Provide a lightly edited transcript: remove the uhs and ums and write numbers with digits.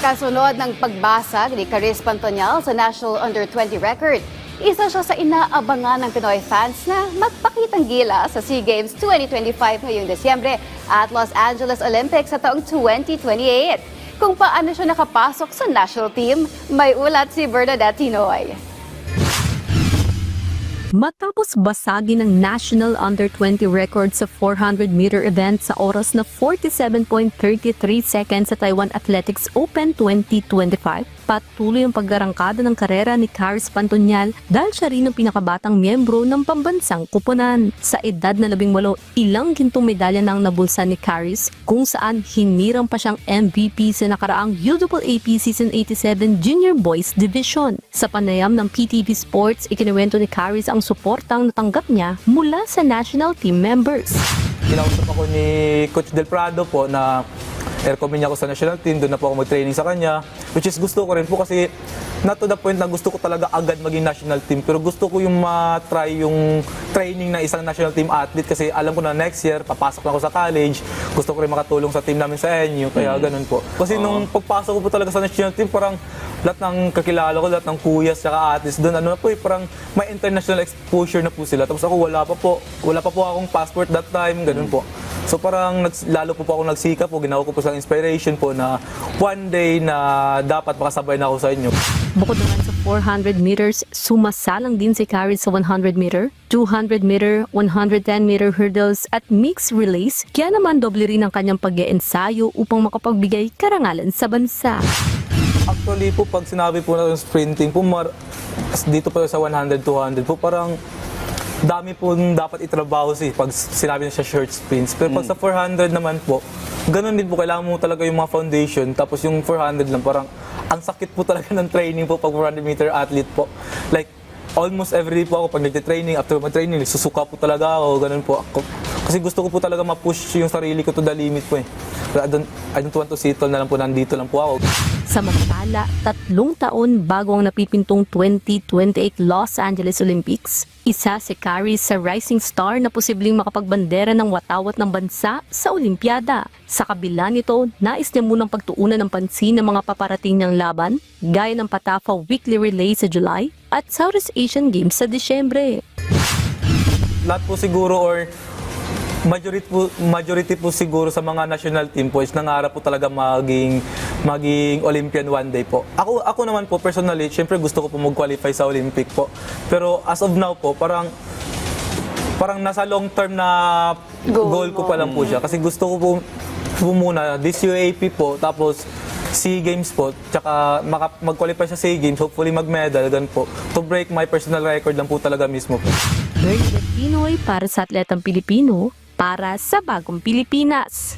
Kasunod ng pagbasag ni Charis Pantonial sa National Under-20 record, isa siya sa inaabangan ng Pinoy fans na magpakitang gila sa SEA Games 2025 ngayong Desyembre at Los Angeles Olympics sa taong 2028. Kung paano siya nakapasok sa national team, may ulat si Bernadette Tinoy. Matapos basagin ng National Under-20 record sa 400-meter event sa oras na 47.33 seconds sa Taiwan Athletics Open 2025, patuloy ang paggarangkada ng karera ni Charis Pantonial dahil siya rin ang pinakabatang miyembro ng pambansang kuponan. Sa edad na 18, ilang gintong medalya na ang nabulsa ni Charis, kung saan hinirang pa siyang MVP sa nakaraang UAAP Season 87 Junior Boys Division. Sa panayam ng PTV Sports, ikinuwento ni Charis ang suportang natanggap niya mula sa national team members. Kinausap ako ni Coach Del Prado po na recommend niya ako sa national team, doon na po ako mag-training sa kanya, which is gusto ko rin po kasi not to the point na gusto ko talaga agad maging national team, pero gusto ko yung ma-try yung training ng isang national team athlete kasi alam ko na next year papasok na ako sa college, gusto ko rin makatulong sa team namin sa NU, kaya ganun po. Kasi nung pagpasok ko po talaga sa national team, parang lahat ng kakilala ko, lahat ng kuyas at atis doon, ano na po parang may international exposure na po sila. Tapos ako wala pa po akong passport that time, ganun po. So parang lalo po ako nagsikap po, ginawa ko po sa inspiration po na one day na dapat makasabay na ako sa inyo. Bukod naman sa 400 meters, sumasalang din si Charis sa 100 meter, 200 meter, 110 meter hurdles at mixed relays, kaya naman doble rin ang kanyang pag-iensayo upang makapagbigay karangalan sa bansa. Actually po, pag sinabi po na sprinting po, dito po sa 100, 200 po, parang dami po dapat itrabaho pag sinabi na siya short sprints. Pero pag sa 400 naman po, ganun din po, kailangan mo talaga yung mga foundation. Tapos yung 400 lang, parang ang sakit po talaga ng training po pag 400 meter athlete po. Like, almost every day po ako pag nagte-training, after mag-training, susuka po talaga ako, ganun po ako. Kasi gusto ko po talaga ma-push yung sarili ko to the limit po eh. I don't want to settle na lang po, nandito lang po ako. Samantala, 3 taon bago ang napipintong 2028 Los Angeles Olympics, isa si Charis sa rising star na posibleng makapagbandera ng watawat ng bansa sa Olimpiada. Sa kabila nito, nais niya munang pagtuunan ng pansin ng mga paparating niyang laban, gaya ng Patafa Weekly Relay sa July at Southeast Asian Games sa Disyembre. Lahat po siguro or majority po siguro sa mga national team po is nangarap po talaga maging Olympian one day po. Ako naman po personally, syempre gusto ko po mag-qualify sa Olympic po. Pero as of now po, parang nasa long term na goal ko pa lang po siya. Kasi gusto ko po muna this UAP po, tapos SEA Games po, tsaka mag-qualify sa SEA Games, hopefully mag-medal, gan po. To break my personal record lang po talaga mismo po. Bernadette Tinoy para sa Atletang Pilipino, para sa Bagong Pilipinas.